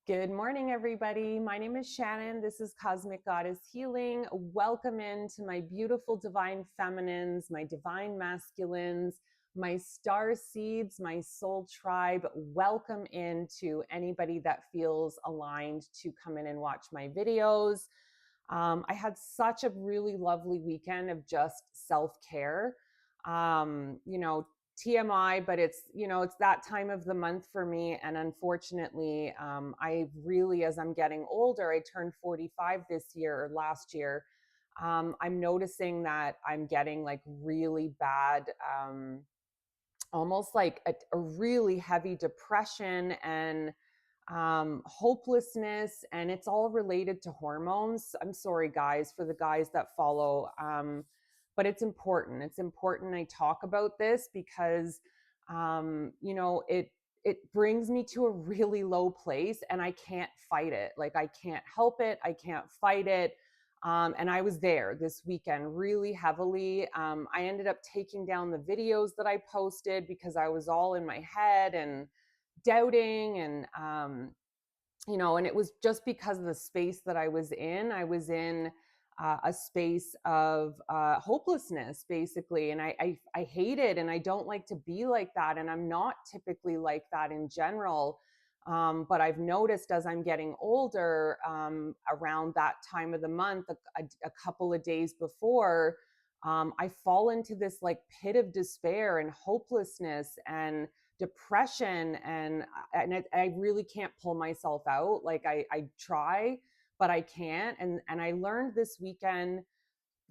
Good morning, everybody. My name is Shannon. This is Cosmic Goddess Healing. Welcome into my beautiful divine feminines, my divine masculines, my star seeds, my soul tribe. Welcome into anybody that feels aligned to come in and watch my videos. I had such a really lovely weekend of just self-care. You know, TMI, but it's that time of the month for me. And unfortunately, I really, as I'm getting older, I turned 45 this year or last year. I'm noticing that I'm getting like really bad, almost like a really heavy depression and hopelessness, and it's all related to hormones. I'm sorry, guys, for the guys that follow, but it's important. It's important I talk about this because, it brings me to a really low place, and I can't fight it. Like I can't help it. I can't fight it. And I was there this weekend really heavily. I ended up taking down the videos that I posted because I was all in my head and doubting and it was just because of the space that I was in. I was in a space of hopelessness, basically, and I hate it, and I don't like to be like that, and I'm not typically like that in general. But I've noticed as I'm getting older, around that time of the month, a couple of days before, I fall into this like pit of despair and hopelessness and depression, and I really can't pull myself out. Like I try, but I can't. And I learned this weekend,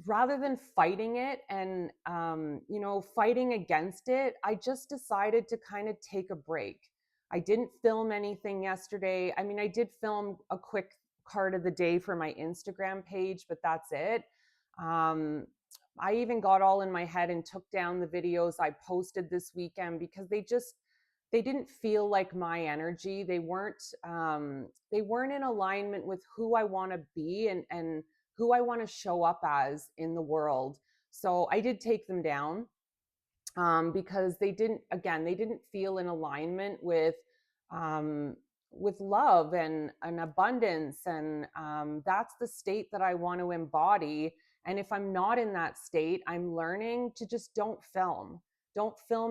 rather than fighting it and fighting against it, I just decided to kind of take a break. I didn't film anything yesterday. I mean, I did film a quick card of the day for my Instagram page, but that's it. um, I even got all in my head and took down the videos I posted this weekend because they didn't feel like my energy. They weren't in alignment with who I want to be and who I want to show up as in the world. So I did take them down, because they didn't feel in alignment um, with love and abundance, and that's the state that I want to embody. And if I'm not in that state, I'm learning to just don't film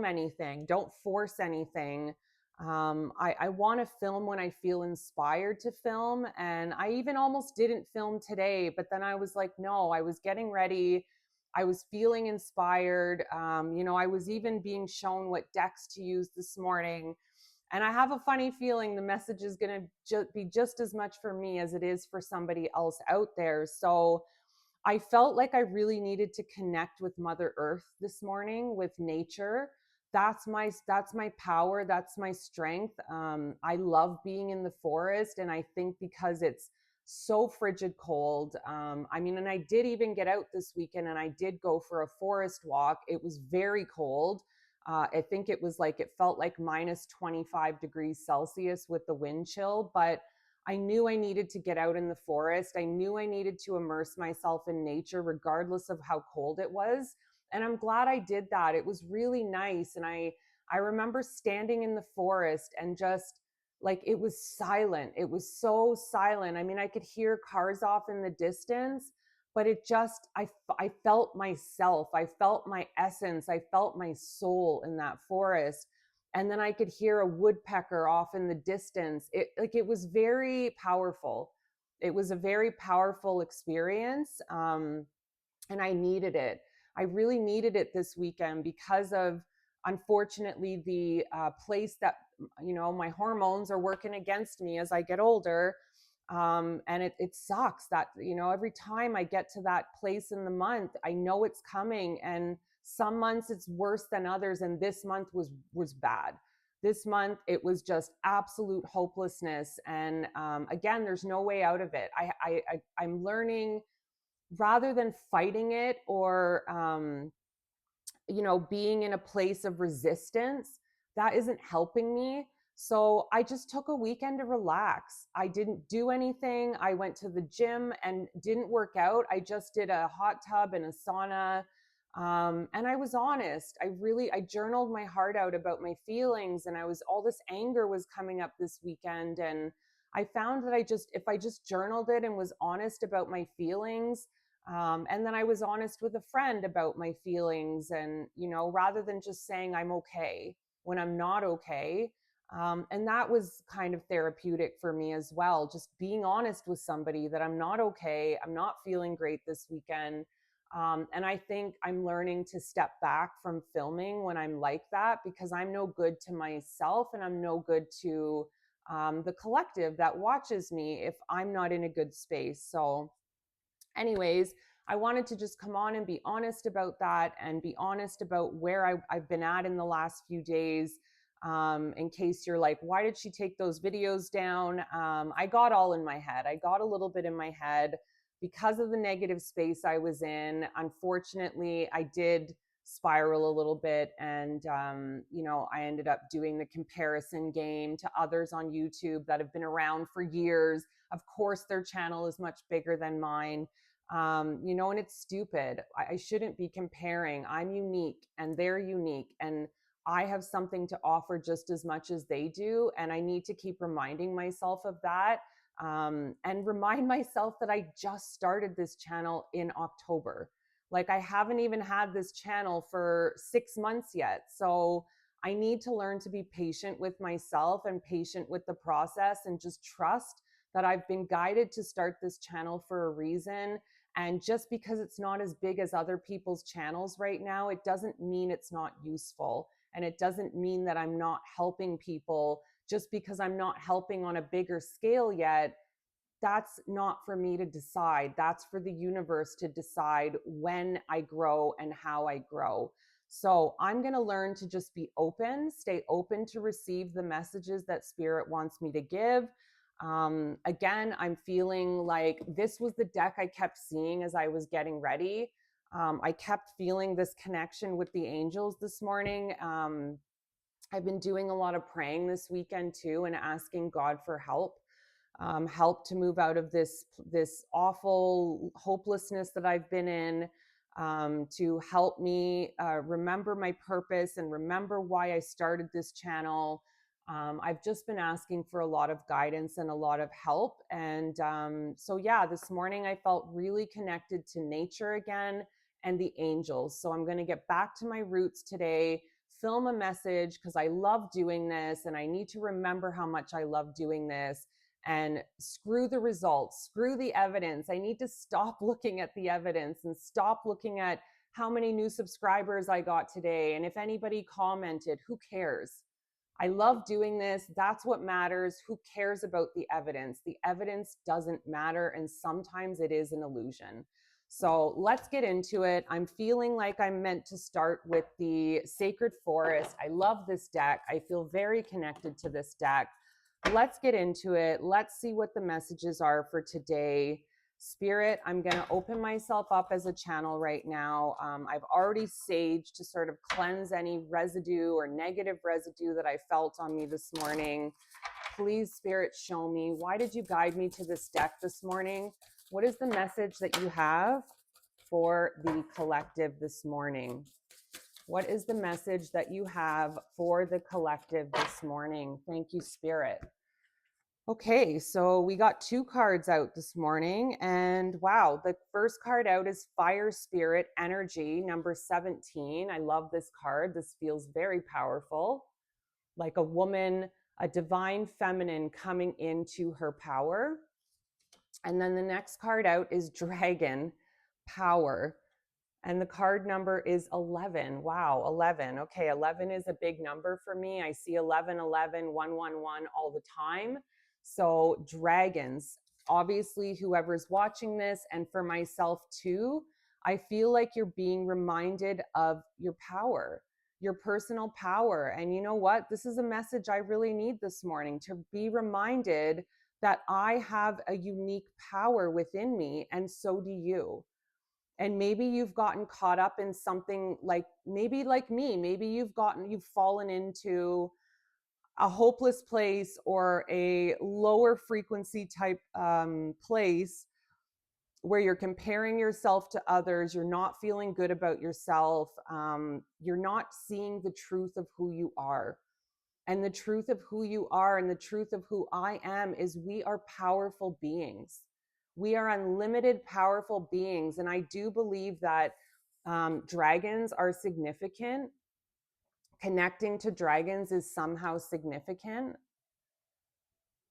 anything, don't force anything. I want to film when I feel inspired to film, and I even almost didn't film today, but then I was like, no, I was getting ready, I was feeling inspired. I was even being shown what decks to use this morning. And I have a funny feeling the message is going to be just as much for me as it is for somebody else out there. So I felt like I really needed to connect with Mother Earth this morning, with nature. That's my power. That's my strength. I love being in the forest, and I think because it's so frigid cold. And I did even get out this weekend, and I did go for a forest walk. It was very cold. I think it felt like minus 25 degrees Celsius with the wind chill, but I knew I needed to get out in the forest. I knew I needed to immerse myself in nature, regardless of how cold it was. And I'm glad I did that. It was really nice. And I remember standing in the forest and just like it was silent. It was so silent. I mean, I could hear cars off in the distance, but I felt myself. I felt my essence. I felt my soul in that forest. And then I could hear a woodpecker off in the distance. It was very powerful. It was a very powerful experience, and I needed it. I really needed it this weekend because of, unfortunately, the place that my hormones are working against me as I get older. And it sucks that every time I get to that place in the month, I know it's coming, and some months it's worse than others, and this month was bad. This month it was just absolute hopelessness, and again, there's no way out of it. I'm learning, rather than fighting it or being in a place of resistance, that isn't helping me. So I just took a weekend to relax. I didn't do anything. I went to the gym and didn't work out. I just did a hot tub and a sauna. And I was honest. I journaled my heart out about my feelings, and all this anger was coming up this weekend. And I found that if I just journaled it and was honest about my feelings, and then I was honest with a friend about my feelings, and, rather than just saying I'm okay when I'm not okay. And that was kind of therapeutic for me as well. Just being honest with somebody that I'm not okay, I'm not feeling great this weekend. And I think I'm learning to step back from filming when I'm like that, because I'm no good to myself and I'm no good to the collective that watches me if I'm not in a good space. So, anyways, I wanted to just come on and be honest about that and be honest about where I've been at in the last few days. In case you're like, why did she take those videos down? I got all in my head. I got a little bit in my head because of the negative space I was in. Unfortunately, I did spiral a little bit, and I ended up doing the comparison game to others on YouTube that have been around for years. Of course, their channel is much bigger than mine. And it's stupid. I shouldn't be comparing. I'm unique and they're unique, and I have something to offer just as much as they do. And I need to keep reminding myself of that, and remind myself that I just started this channel in October. Like, I haven't even had this channel for 6 months yet. So I need to learn to be patient with myself and patient with the process, and just trust that I've been guided to start this channel for a reason. And just because it's not as big as other people's channels right now, it doesn't mean it's not useful. And it doesn't mean that I'm not helping people just because I'm not helping on a bigger scale yet. That's not for me to decide. That's for the universe to decide when I grow and how I grow. So I'm going to learn to just be open, stay open to receive the messages that Spirit wants me to give. Again, I'm feeling like this was the deck I kept seeing as I was getting ready. I kept feeling this connection with the angels this morning. I've been doing a lot of praying this weekend too, and asking God for help. Help to move out of this awful hopelessness that I've been in, to help me remember my purpose and remember why I started this channel. I've just been asking for a lot of guidance and a lot of help. And so, yeah, this morning I felt really connected to nature again and the angels. So I'm going to get back to my roots today, film a message, because I love doing this and I need to remember how much I love doing this. And screw the results, screw the evidence. I need to stop looking at the evidence and stop looking at how many new subscribers I got today. And if anybody commented, who cares? I love doing this. That's what matters. Who cares about the evidence? The evidence doesn't matter. And sometimes it is an illusion. So let's get into it. I'm feeling like I'm meant to start with the Sacred Forest. I love this deck. I feel very connected to this deck. Let's get into it. Let's see what the messages are for today. Spirit, I'm going to open myself up as a channel right now. I've already saged to sort of cleanse any residue or negative residue that I felt on me this morning. Please, Spirit, show me. Why did you guide me to this deck this morning? What is the message that you have for the collective this morning? What is the message that you have for the collective this morning? Thank you, Spirit. Okay, so we got 2 cards out this morning, and wow, the first card out is Fire Spirit Energy, number 17. I love this card. This feels very powerful, like a woman, a divine feminine coming into her power. And then the next card out is Dragon Power. And the card number is 11. Wow, 11. Okay, 11 is a big number for me. I see 11, 11, 111 all the time. So, dragons, obviously, whoever's watching this, and for myself too, I feel like you're being reminded of your power, your personal power. And you know what? This is a message I really need this morning, to be reminded that I have a unique power within me, and so do you. And maybe you've gotten caught up in something, like maybe like me, maybe you've fallen into a hopeless place or a lower frequency type place where you're comparing yourself to others, you're not feeling good about yourself, you're not seeing the truth of who you are. And the truth of who you are and the truth of who I am is we are powerful beings. We are unlimited, powerful beings. And I do believe that dragons are significant. Connecting to dragons is somehow significant.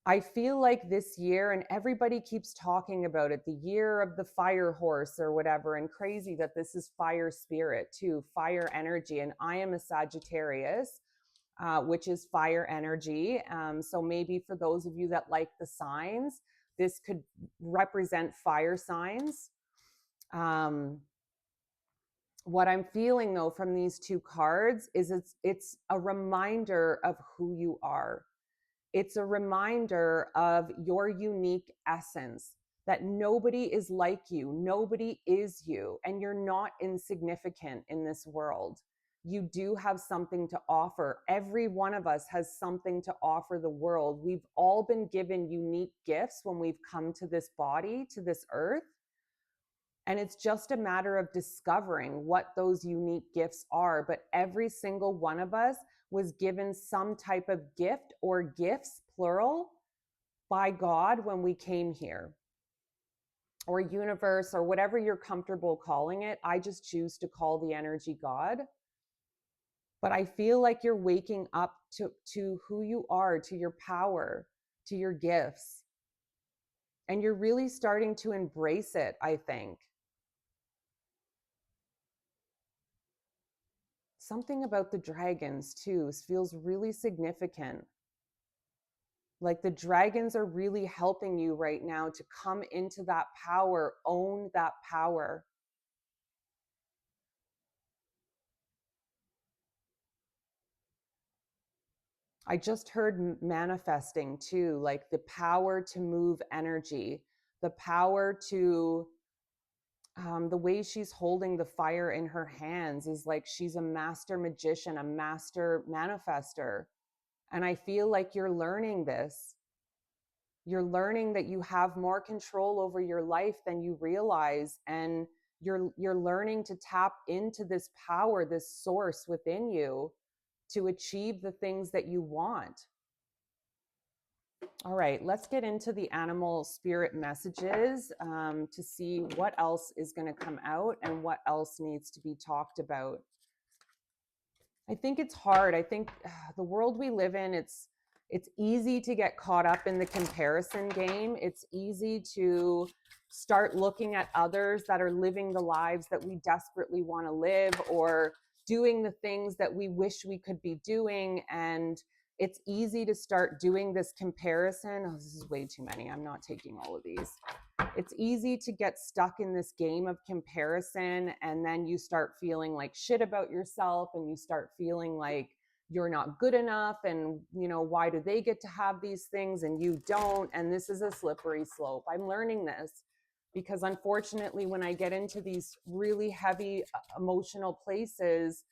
I feel like this year, and everybody keeps talking about it, the year of the fire horse or whatever, and crazy that this is fire spirit too, fire energy. And I am a Sagittarius, which is fire energy. So maybe for those of you that like the signs, this could represent fire signs. What I'm feeling though from these two cards is it's a reminder of who you are. It's a reminder of your unique essence, that nobody is like you, nobody is you, and you're not insignificant in this world. You do have something to offer. Every one of us has something to offer the world. We've all been given unique gifts when we've come to this body, to this earth. And it's just a matter of discovering what those unique gifts are. But every single one of us was given some type of gift or gifts, plural, by God when we came here, or universe, or whatever you're comfortable calling it. I just choose to call the energy God. But I feel like you're waking up to who you are, to your power, to your gifts. And you're really starting to embrace it, I think. Something about the dragons too feels really significant. Like the dragons are really helping you right now to come into that power, own that power. I just heard manifesting too, like the power to move energy, the power to, the way she's holding the fire in her hands is like she's a master magician, a master manifester. And I feel like you're learning this. You're learning that you have more control over your life than you realize. And you're learning to tap into this power, this source within you to achieve the things that you want. All right, let's get into the animal spirit messages to see what else is going to come out and what else needs to be talked about. I think it's hard. I think the world we live in, it's easy to get caught up in the comparison game. It's easy to start looking at others that are living the lives that we desperately want to live, or doing the things that we wish we could be doing. And it's easy to start doing this comparison. Oh, this is way too many. I'm not taking all of these. It's easy to get stuck in this game of comparison, and then you start feeling like shit about yourself, and you start feeling like you're not good enough, and why do they get to have these things and you don't? And this is a slippery slope. I'm learning this because unfortunately when I get into these really heavy emotional places,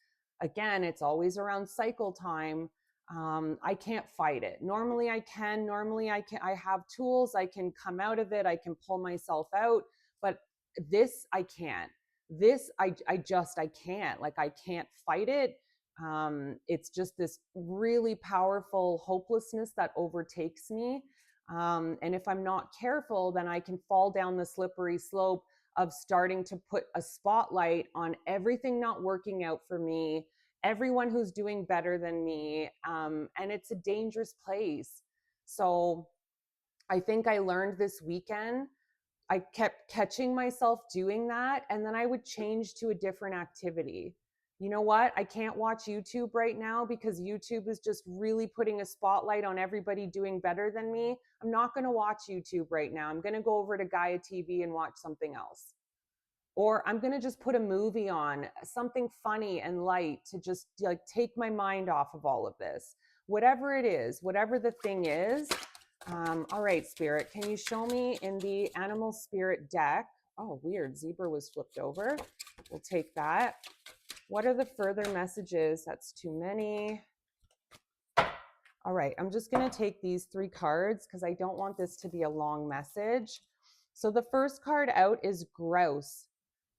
again, it's always around cycle time. I can't fight it. Normally I can. I have tools. I can come out of it. I can pull myself out. But this, I can't. This, I can't. Like, I can't fight it. It's just this really powerful hopelessness that overtakes me. And if I'm not careful, then I can fall down the slippery slope of starting to put a spotlight on everything not working out for me, everyone who's doing better than me. And it's a dangerous place. So I think I learned this weekend, I kept catching myself doing that, and then I would change to a different activity. You know what? I can't watch YouTube right now because YouTube is just really putting a spotlight on everybody doing better than me. I'm not going to watch YouTube right now. I'm going to go over to Gaia TV and watch something else. Or I'm going to just put a movie on, something funny and light, to just like take my mind off of all of this. Whatever it is, whatever the thing is. All right, Spirit, can you show me in the animal spirit deck? Oh, weird. Zebra was flipped over. We'll take that. What are the further messages? That's too many. All right, I'm just going to take these 3 cards because I don't want this to be a long message. So the first card out is grouse.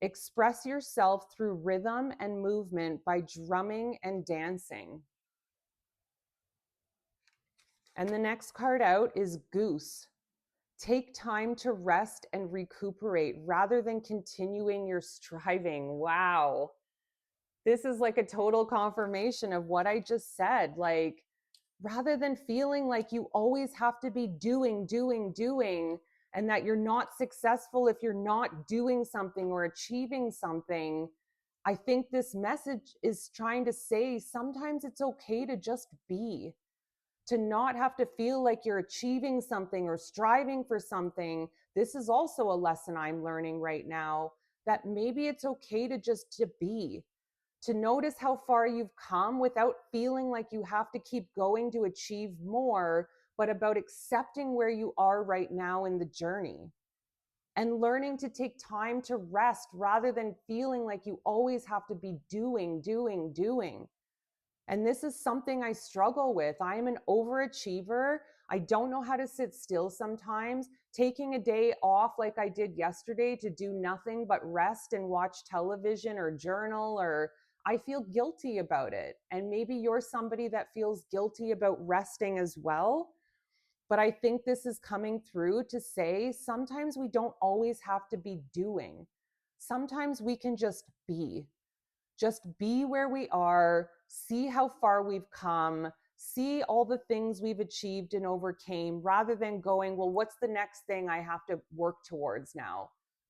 Express yourself through rhythm and movement by drumming and dancing. And the next card out is Goose. Take time to rest and recuperate rather than continuing your striving. Wow. This is like a total confirmation of what I just said. Like, rather than feeling like you always have to be doing, and that you're not successful if you're not doing something or achieving something, I think this message is trying to say sometimes it's okay to just be, to not have to feel like you're achieving something or striving for something. This is also a lesson I'm learning right now, that maybe it's okay to just to be, to notice how far you've come without feeling like you have to keep going to achieve more, but about accepting where you are right now in the journey and learning to take time to rest rather than feeling like you always have to be doing. And this is something I struggle with. I am an overachiever. I don't know how to sit still sometimes. Taking a day off like I did yesterday to do nothing but rest and watch television or journal, or I feel guilty about it. And maybe you're somebody that feels guilty about resting as well. But I think this is coming through to say sometimes we don't always have to be doing. Sometimes we can just be where we are, see how far we've come, see all the things we've achieved and overcame, rather than going, well, what's the next thing I have to work towards now?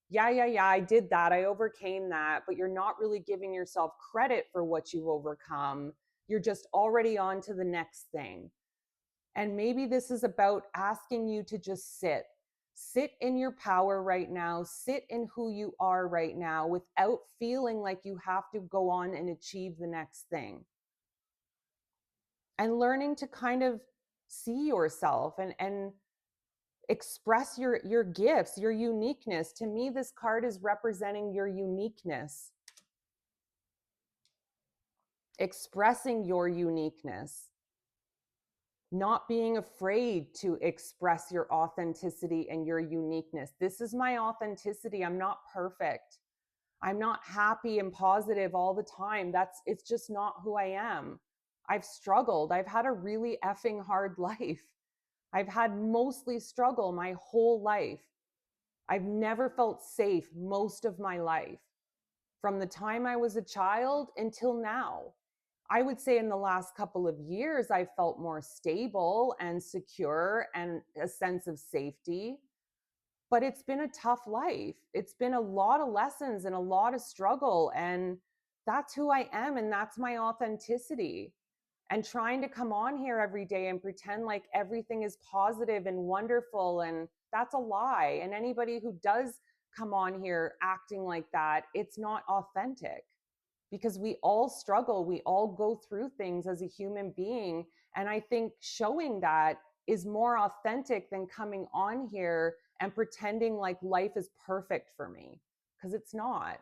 Yeah, I did that. I overcame that. But you're not really giving yourself credit for what you've overcome. You're just already on to the next thing. And maybe this is about asking you to just sit in your power right now, sit in who you are right now without feeling like you have to go on and achieve the next thing. And learning to kind of see yourself and express your gifts, your uniqueness. To me, this card is representing your uniqueness, expressing your uniqueness, not being afraid to express your authenticity and your uniqueness. This is my authenticity. I'm not perfect. I'm not happy and positive all the time. It's just not who I am. I've struggled. I've had a really effing hard life. I've had mostly struggle my whole life. I've never felt safe most of my life, from the time I was a child until now. I would say in the last couple of years, I felt more stable and secure and a sense of safety. But it's been a tough life. It's been a lot of lessons and a lot of struggle. And that's who I am. And that's my authenticity. And trying to come on here every day and pretend like everything is positive and wonderful, and that's a lie. And anybody who does come on here acting like that, it's not authentic, because we all struggle, we all go through things as a human being. And I think showing that is more authentic than coming on here and pretending like life is perfect for me, because it's not.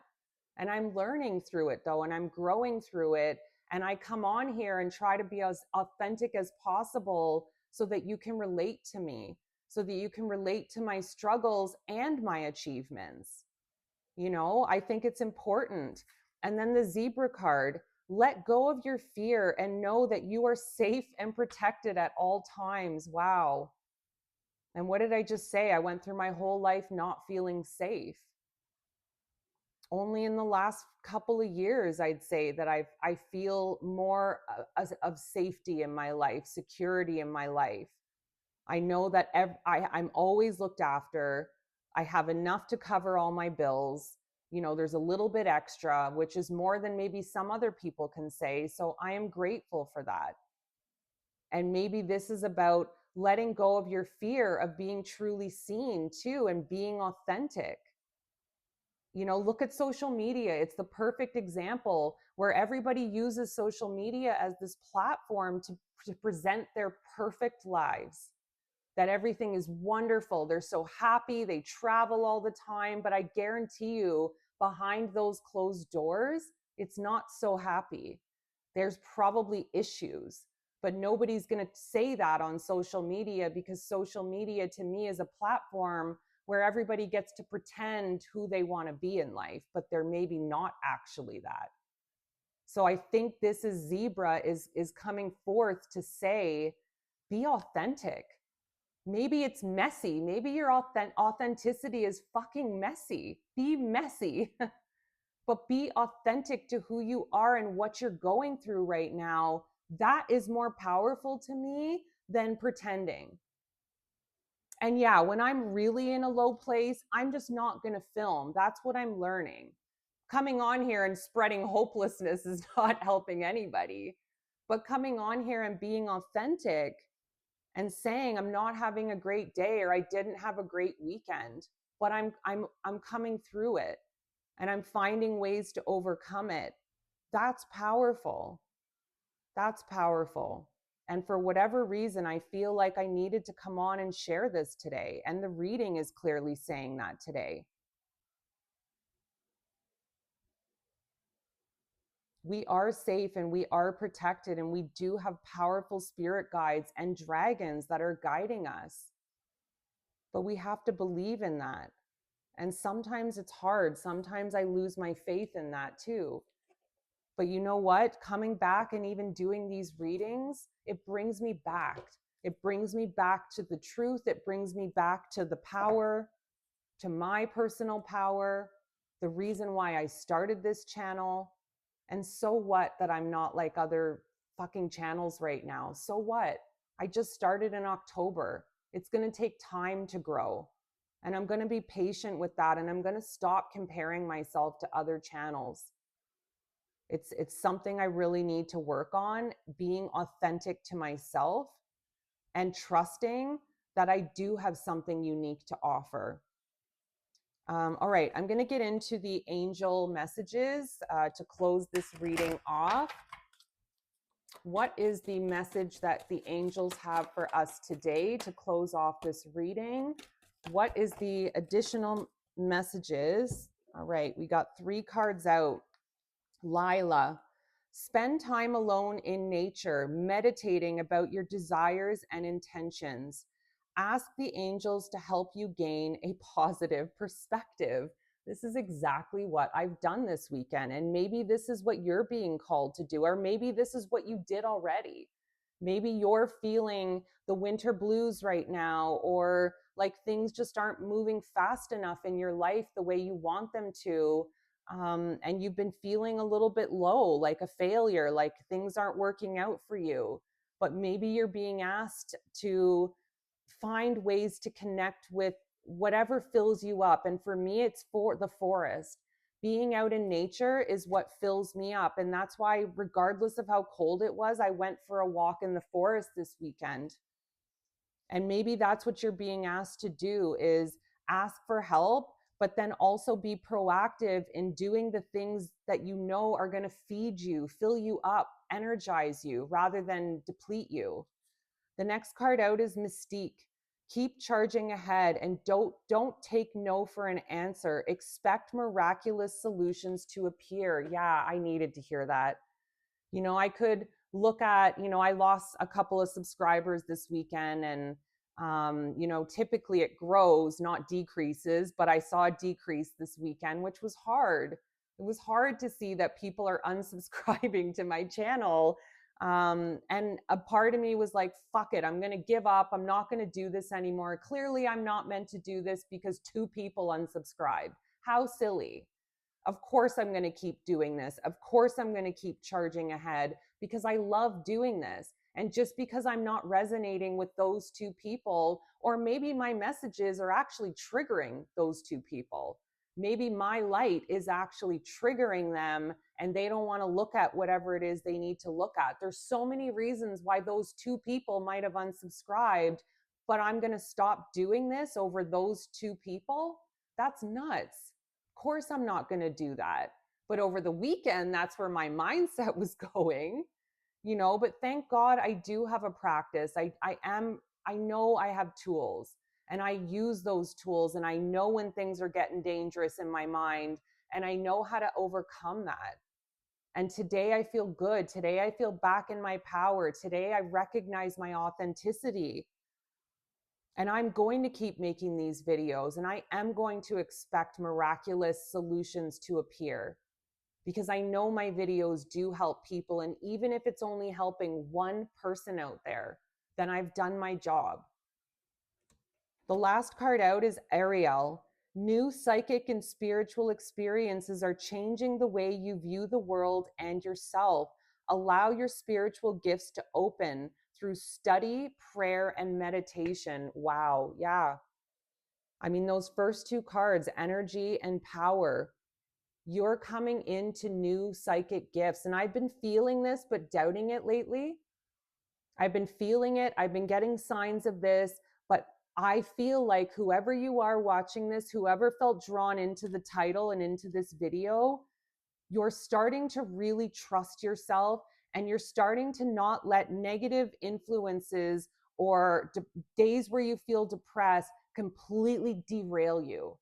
And I'm learning through it though, and I'm growing through it. And I come on here and try to be as authentic as possible so that you can relate to me, so that you can relate to my struggles and my achievements. I think it's important. And then the zebra card, let go of your fear and know that you are safe and protected at all times. Wow. And what did I just say? I went through my whole life not feeling safe. Only in the last couple of years, I'd say that I feel more of safety in my life, security in my life. I know that I'm always looked after. I have enough to cover all my bills. There's a little bit extra, which is more than maybe some other people can say. So I am grateful for that. And maybe this is about letting go of your fear of being truly seen too, and being authentic. Look at social media. It's the perfect example where everybody uses social media as this platform to present their perfect lives, that everything is wonderful. They're so happy. They travel all the time. But I guarantee you, behind those closed doors, it's not so happy. There's probably issues, but nobody's going to say that on social media, because social media to me is a platform where everybody gets to pretend who they want to be in life, but they're maybe not actually that. So I think this is Zebra is coming forth to say Be authentic. Maybe it's messy. Maybe your authenticity is fucking messy. Be messy, but be authentic to who you are and what you're going through right now. That is more powerful to me than pretending. And yeah, when I'm really in a low place, I'm just not going to film. That's what I'm learning. Coming on here and spreading hopelessness is not helping anybody. But coming on here and being authentic and saying I'm not having a great day or I didn't have a great weekend, but I'm coming through it and I'm finding ways to overcome it. That's powerful. That's powerful. And for whatever reason, I feel like I needed to come on and share this today. And the reading is clearly saying that today. We are safe and we are protected, and we do have powerful spirit guides and dragons that are guiding us. But we have to believe in that. And sometimes it's hard. Sometimes I lose my faith in that too. But you know what? Coming back and even doing these readings, it brings me back. It brings me back to the truth. It brings me back to the power, to my personal power, the reason why I started this channel. And so what that I'm not like other fucking channels right now? So what? I just started in October. It's going to take time to grow. And I'm going to be patient with that. And I'm going to stop comparing myself to other channels. It's something I really need to work on, being authentic to myself and trusting that I do have something unique to offer. All right, I'm going to get into the angel messages to close this reading off. What is the message that the angels have for us today to close off this reading? What is the additional messages? All right, we got 3 cards out. Lila, spend time alone in nature, meditating about your desires and intentions. Ask the angels to help you gain a positive perspective. This is exactly what I've done this weekend. And maybe this is what you're being called to do, or maybe this is what you did already. Maybe you're feeling the winter blues right now, or like things just aren't moving fast enough in your life the way you want them to. And you've been feeling a little bit low, like a failure, like things aren't working out for you. But maybe you're being asked to find ways to connect with whatever fills you up. And for me, it's for the forest. Being out in nature is what fills me up. And that's why, regardless of how cold it was, I went for a walk in the forest this weekend. And maybe that's what you're being asked to do, is ask for help, but then also be proactive in doing the things that you know are going to feed you, fill you up, energize you, rather than deplete you. The next card out is Mystique. Keep charging ahead and don't take no for an answer. Expect miraculous solutions to appear. Yeah, I needed to hear that. You know, I could look at, I lost a couple of subscribers this weekend, and typically it grows, not decreases, but I saw a decrease this weekend, which was hard. It was hard to see that people are unsubscribing to my channel. And a part of me was like, fuck it, I'm going to give up. I'm not going to do this anymore. Clearly, I'm not meant to do this because 2 people unsubscribed. How silly. Of course, I'm going to keep doing this. Of course, I'm going to keep charging ahead because I love doing this. And just because I'm not resonating with those 2 people, or maybe my messages are actually triggering those 2 people, maybe my light is actually triggering them and they don't want to look at whatever it is they need to look at. There's so many reasons why those 2 people might have unsubscribed, but I'm going to stop doing this over those 2 people. That's nuts. Of course, I'm not going to do that. But over the weekend, that's where my mindset was going, but thank God I do have a practice. I know I have tools, and I use those tools, and I know when things are getting dangerous in my mind, and I know how to overcome that. And today I feel good. Today I feel back in my power. Today I recognize my authenticity. And I'm going to keep making these videos, and I am going to expect miraculous solutions to appear, because I know my videos do help people. And even if it's only helping one person out there, then I've done my job. The last card out is Ariel. New psychic and spiritual experiences are changing the way you view the world and yourself. Allow your spiritual gifts to open through study, prayer, and meditation. Wow. Yeah. I mean, those first two cards, energy and power, you're coming into new psychic gifts. And I've been feeling this, but doubting it lately. I've been feeling it. I've been getting signs of this, but I feel like whoever you are watching this, whoever felt drawn into the title and into this video, you're starting to really trust yourself, and you're starting to not let negative influences or days where you feel depressed completely derail you.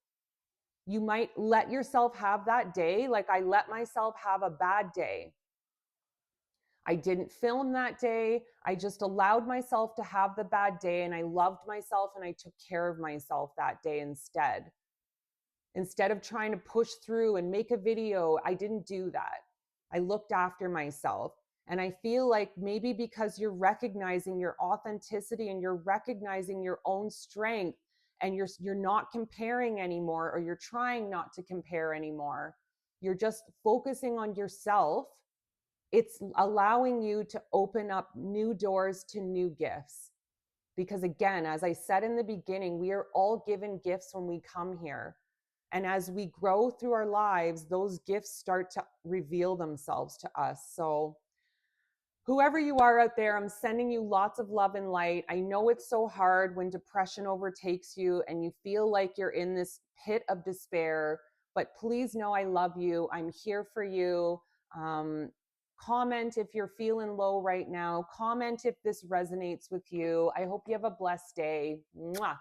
You might let yourself have that day. Like I let myself have a bad day. I didn't film that day. I just allowed myself to have the bad day, and I loved myself and I took care of myself that day instead. Instead of trying to push through and make a video, I didn't do that. I looked after myself. And I feel like maybe because you're recognizing your authenticity and you're recognizing your own strength, and you're not comparing anymore, or you're trying not to compare anymore. You're just focusing on yourself. It's allowing you to open up new doors to new gifts. Because again, as I said in the beginning, we are all given gifts when we come here. And as we grow through our lives, those gifts start to reveal themselves to us. So whoever you are out there, I'm sending you lots of love and light. I know it's so hard when depression overtakes you and you feel like you're in this pit of despair, but please know I love you. I'm here for you. Um, Comment if you're feeling low right now. Comment if this resonates with you. I hope you have a blessed day. Mwah.